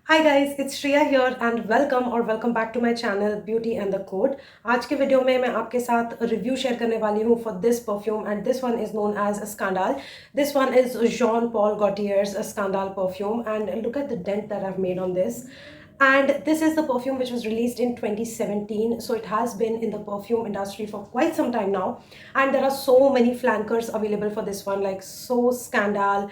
Hi guys, it's Shriya here and welcome back to my channel Beauty and the Code. आज के video में मैं आपके साथ रिव्यू शेयर करने वाली हूँ for this perfume and this one is known as Scandal. This one is Jean Paul Gaultier's Scandal perfume and look at the dent that I've made on this. And this is the perfume which was released in 2017, so it has been in the perfume industry for quite some time now, and there are so many flankers available for this one, like Scandal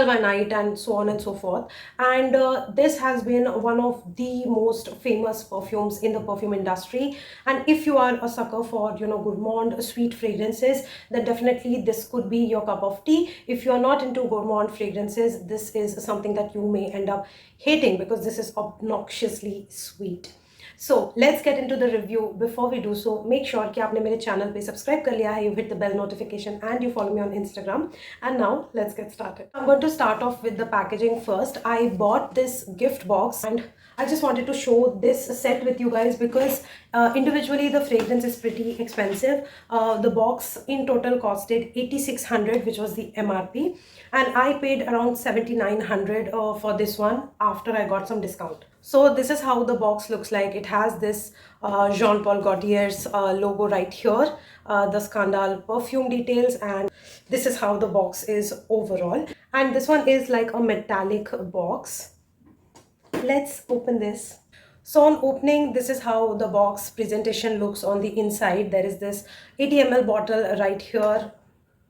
by Night, and so on and so forth. And this has been one of the most famous perfumes in the perfume industry. And if you are a sucker for, gourmand sweet fragrances, then definitely this could be your cup of tea. If you are not into gourmand fragrances, this is something that you may end up hating because this is obnoxiously sweet. So let's get into the review. Before we do so, make sure कि आपने मेरे channel पे subscribe कर लिया है, you hit the bell notification and you follow me on Instagram. And now let's get started. I'm going to start off with the packaging first. I bought this gift box and I just wanted to show this set with you guys because individually the fragrance is pretty expensive. The box in total costed 8600, which was the MRP, and I paid around 7900 for this one after I got some discount. So this is how the box looks like. It has this Jean Paul Gaultier's logo right here, the Scandal perfume details, and this is how the box is overall. And this one is like a metallic box. Let's open this. So on opening, this is how the box presentation looks on the inside. There is this 80 ml bottle right here.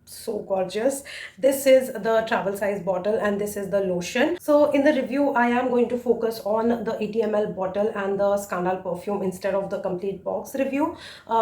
So gorgeous. This is the travel size bottle and this is the lotion. So in the review, I am going to focus on the 80 ml bottle and the Scandal perfume instead of the complete box review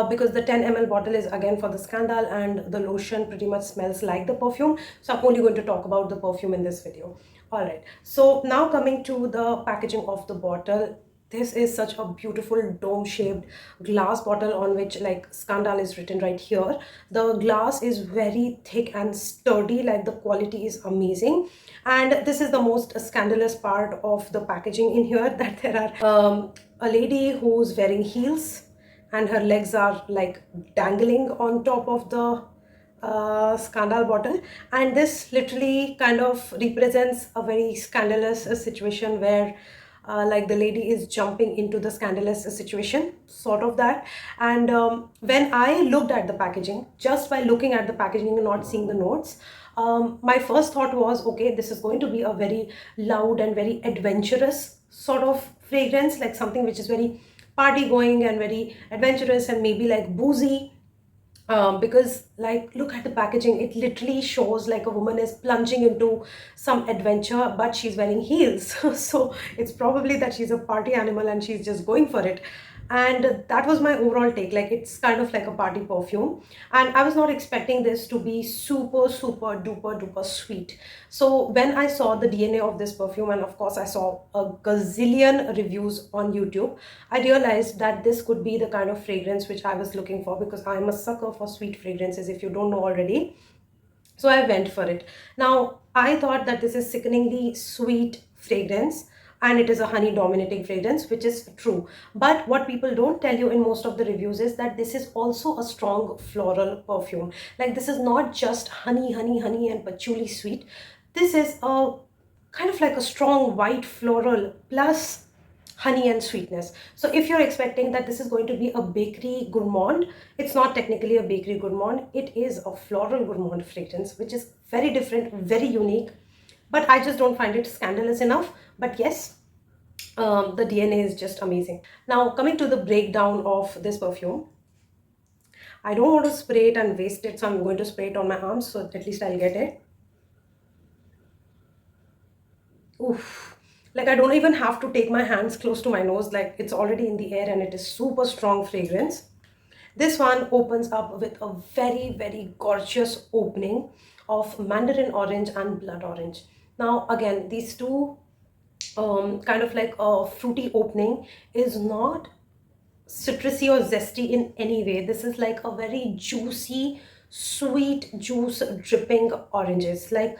because the 10 ml bottle is again for the Scandal and the lotion pretty much smells like the perfume. So I'm only going to talk about the perfume in this video. Alright, so now coming to the packaging of the bottle. This is such a beautiful dome-shaped glass bottle on which like Scandal is written right here. The glass is very thick and sturdy, like the quality is amazing. And this is the most scandalous part of the packaging in here, that there are a lady who's wearing heels and her legs are like dangling on top of the Scandal bottle, and this literally kind of represents a very scandalous situation where like the lady is jumping into the scandalous situation, sort of that. And when I looked at the packaging, just by looking at the packaging and not seeing the notes, my first thought was, okay, this is going to be a very loud and very adventurous sort of fragrance, like something which is very party going and very adventurous and maybe like boozy. Because like look at the packaging, it literally shows like a woman is plunging into some adventure but she's wearing heels. So it's probably that she's a party animal and she's just going for it. And that was my overall take, like it's kind of like a party perfume, and I was not expecting this to be super duper sweet. So when I saw the DNA of this perfume, and of course I saw a gazillion reviews on YouTube, I realized that this could be the kind of fragrance which I was looking for, because I'm a sucker for sweet fragrances, if you don't know already. So I went for it. Now I thought that this is sickeningly sweet fragrance and it is a honey dominating fragrance, which is true. But what people don't tell you in most of the reviews is that this is also a strong floral perfume. Like this is not just honey and patchouli sweet. This is a kind of like a strong white floral plus honey and sweetness. So if you're expecting that this is going to be a bakery gourmand, it's not technically a bakery gourmand. It is a floral gourmand fragrance, which is very different, very unique. But I just don't find it scandalous enough. But yes, the DNA is just amazing. Now coming to the breakdown of this perfume, I don't want to spray it and waste it, so I'm going to spray it on my arms, so at least I'll get it. Oof. Like I don't even have to take my hands close to my nose, like it's already in the air and it is super strong fragrance. This one opens up with a very gorgeous opening of mandarin orange and blood orange. Now again, these two kind of like a fruity opening is not citrusy or zesty in any way. This is like a very juicy, sweet juice dripping oranges. Like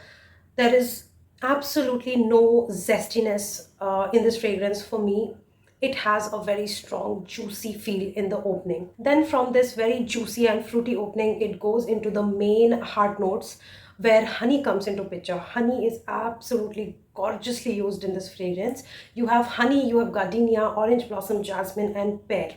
there is absolutely no zestiness in this fragrance for me. It has a very strong juicy feel in the opening. Then from this very juicy and fruity opening, it goes into the main heart notes where honey comes into picture. Honey is absolutely gorgeously used in this fragrance. You have honey, you have gardenia, orange blossom, jasmine, and pear.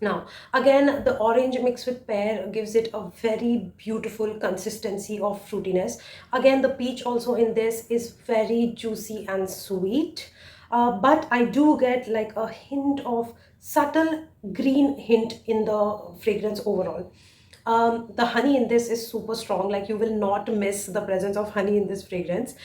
Now, again, the orange mixed with pear gives it a very beautiful consistency of fruitiness. Again, the peach also in this is very juicy and sweet. But I do get like a hint of subtle green hint in the fragrance overall. The honey in this is super strong, like you will not miss the presence of honey in this fragrance.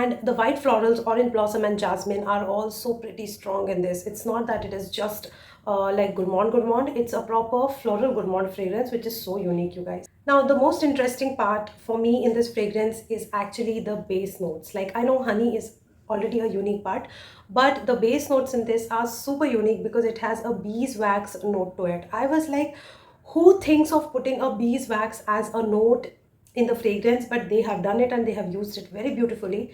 And the white florals, orange blossom and jasmine are also pretty strong in this. It's not that it is just like gourmand. It's a proper floral gourmand fragrance, which is so unique, you guys. Now, the most interesting part for me in this fragrance is actually the base notes. Like, I know honey is already a unique part, but the base notes in this are super unique because it has a beeswax note to it. I was like, who thinks of putting a beeswax as a note in the fragrance? But they have done it and they have used it very beautifully.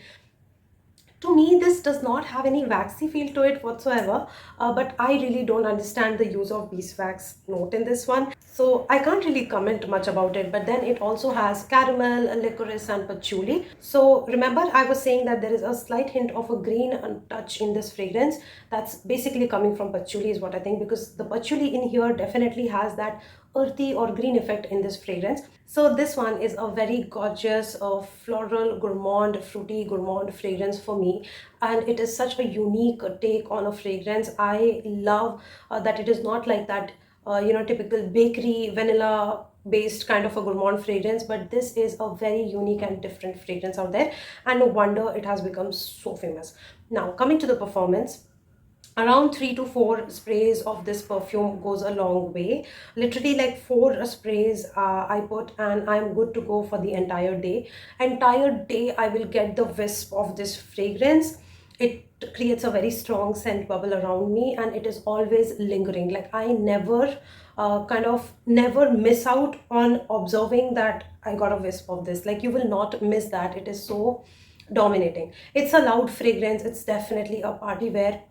To me, this does not have any waxy feel to it whatsoever, but I really don't understand the use of beeswax note in this one, so I can't really comment much about it. But then it also has caramel, licorice and patchouli. So remember, I was saying that there is a slight hint of a green touch in this fragrance. That's basically coming from patchouli is what I think, because the patchouli in here definitely has that earthy or green effect in this fragrance. So this one is a very gorgeous floral gourmand, fruity gourmand fragrance for me, and it is such a unique take on a fragrance. I love that it is not like that typical bakery vanilla based kind of a gourmand fragrance, but this is a very unique and different fragrance out there, and no wonder it has become so famous. Now, coming to the performance, around 3 to 4 sprays of this perfume goes a long way. Literally like 4 sprays I put and I'm good to go for the entire day. I will get the wisp of this fragrance. It creates a very strong scent bubble around me and it is always lingering. Like, I never kind of never miss out on observing that I got a wisp of this. Like, you will not miss that. It is so dominating. It's a loud fragrance. It's definitely a party wear.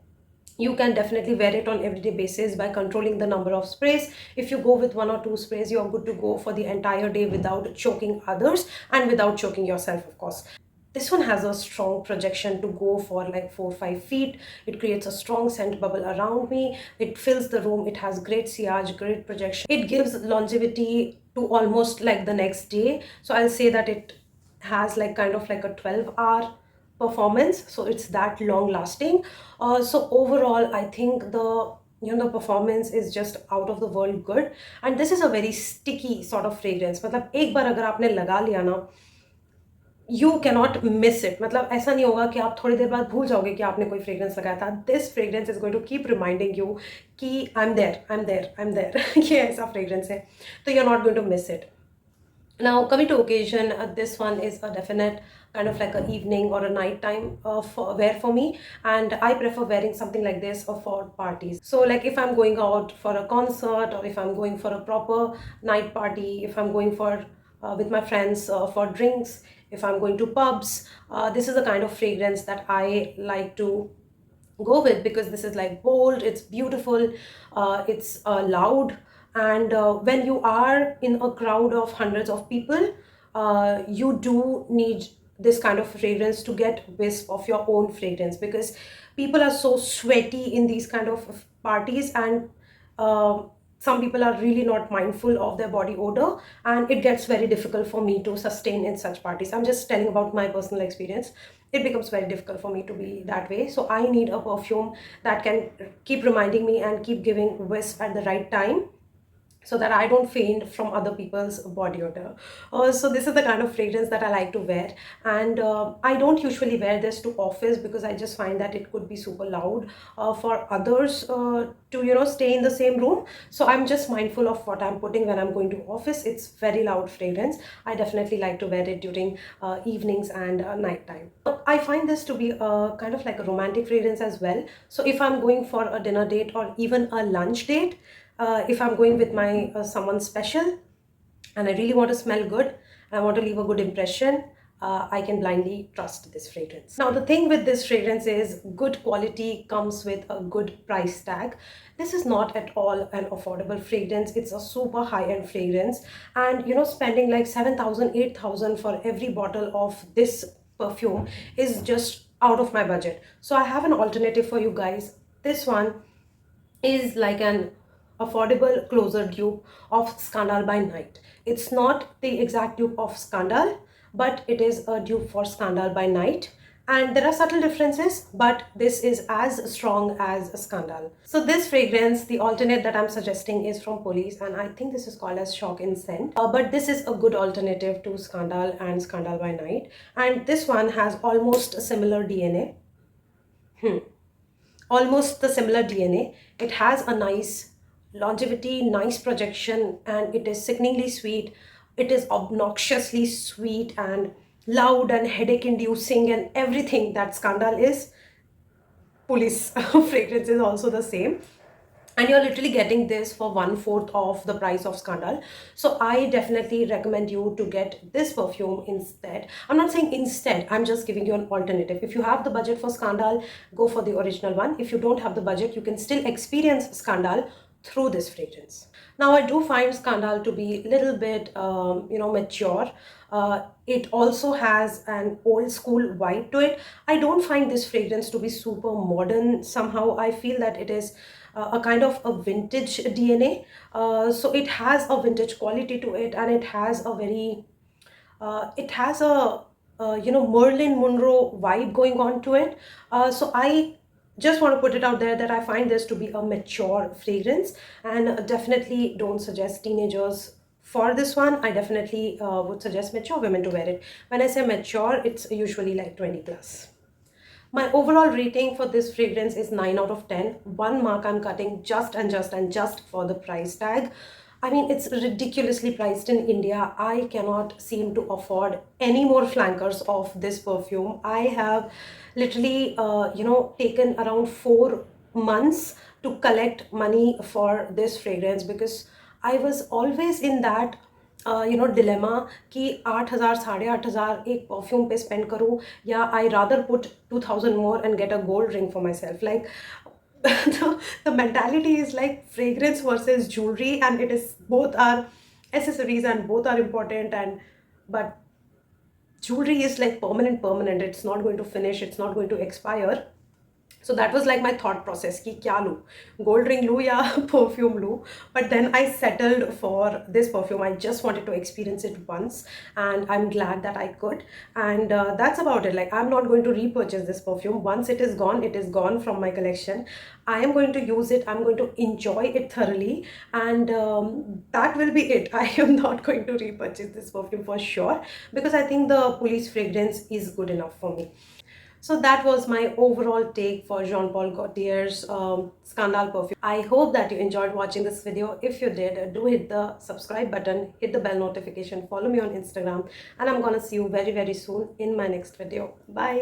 You can definitely wear it on everyday basis by controlling the number of sprays. If you go with 1 or 2 sprays, you're good to go for the entire day without choking others and without choking yourself, of course. This one has a strong projection to go for like 4 or 5 feet. It creates a strong scent bubble around me. It fills the room. It has great sillage, great projection. It gives longevity to almost like the next day. So I'll say that it has like kind of like a 12-hour performance, so it's that long lasting. So overall, I think the performance is just out of the world good, and this is a very sticky sort of fragrance. मतलब एक बार अगर आपने लगा लिया ना, you cannot miss it. मतलब ऐसा नहीं होगा कि आप थोड़ी देर बाद भूल जाओगे कि आपने कोई फ्रेग्रेंस लगाया था. This fragrance is going to keep reminding you कि I'm there ये ऐसा फ्रेग्रेंस है, तो you're not going to miss it. Now, coming to occasion, this one is a definite kind of like an evening or a night time wear for me, and I prefer wearing something like this for parties. So like if I'm going out for a concert, or if I'm going for a proper night party, if I'm going for with my friends for drinks, if I'm going to pubs, this is the kind of fragrance that I like to go with, because this is like bold, it's beautiful, it's loud, and when you are in a crowd of hundreds of people, you do need this kind of fragrance to get wisp of your own fragrance, because people are so sweaty in these kind of parties, and some people are really not mindful of their body odor, and it gets very difficult for me to sustain in such parties. I'm just telling about my personal experience. It becomes very difficult for me to be that way, so I need a perfume that can keep reminding me and keep giving wisp at the right time, so that I don't faint from other people's body odor. So this is the kind of fragrance that I like to wear, and I don't usually wear this to office because I just find that it could be super loud for others to stay in the same room. So I'm just mindful of what I'm putting when I'm going to office. It's very loud fragrance. I definitely like to wear it during evenings and nighttime. I find this to be a kind of like a romantic fragrance as well. So if I'm going for a dinner date or even a lunch date, if I'm going with my someone special and I really want to smell good and I want to leave a good impression, I can blindly trust this fragrance. Now, the thing with this fragrance is good quality comes with a good price tag. This is not at all an affordable fragrance. It's a super high-end fragrance, and spending like 7,000, 8,000 for every bottle of this perfume is just out of my budget. So I have an alternative for you guys. This one is like an affordable closer dupe of Scandal by Night. It's not the exact dupe of Scandal, but it is a dupe for Scandal by Night. And there are subtle differences, but this is as strong as a Scandal. So this fragrance, the alternate that I'm suggesting, is from Police, and I think this is called as Shock in Scent. But this is a good alternative to Scandal and Scandal by Night. And this one has almost a similar DNA. Almost the similar DNA. It has a nice longevity, nice projection, and it is sickeningly sweet. It is obnoxiously sweet and loud and headache inducing, and everything that Scandal is. Police fragrance is also the same, and you're literally getting this for 1/4 of the price of Scandal. So I definitely recommend you to get this perfume instead. I'm not saying instead, I'm just giving you an alternative. If you have the budget for Scandal, go for the original one. If you don't have the budget, you can still experience Scandal through this fragrance. Now I do find Scandal to be a little bit mature. It also has an old school vibe to it. I don't find this fragrance to be super modern. Somehow I feel that it is a kind of a vintage DNA. So it has a vintage quality to it, and it has a very it has a Merlin Monroe vibe going on to it. So I just want to put it out there that I find this to be a mature fragrance, and definitely don't suggest teenagers for this one. I definitely would suggest mature women to wear it. When I say mature, it's usually like 20 plus. My overall rating for this fragrance is 9 out of 10. One mark I'm cutting just for the price tag. I mean, it's ridiculously priced in India. I cannot seem to afford any more flankers of this perfume. I have literally, taken around 4 months to collect money for this fragrance, because I was always in that dilemma कि 8,000 8,500 एक perfume पे spend करूँ, या I rather put 2,000 more and get a gold ring for my self. Like the mentality is like fragrance versus jewelry, and it is both are accessories and both are important, and but jewelry is like permanent. It's not going to finish, it's not going to expire. So that was like my thought process कि क्या लूँ, gold ring लूँ या perfume लूँ. But then I settled for this perfume. I just wanted to experience it once, and I'm glad that I could. And that's about it. Like, I'm not going to repurchase this perfume. Once it is gone, it is gone from my collection. I am going to use it, I'm going to enjoy it thoroughly, and that will be it. I am not going to repurchase this perfume for sure, because I think the Police fragrance is good enough for me. So that was my overall take for Jean Paul Gaultier's Scandal perfume. I hope that you enjoyed watching this video. If you did, do hit the subscribe button, hit the bell notification, follow me on Instagram, and I'm gonna see you very, very soon in my next video. Bye.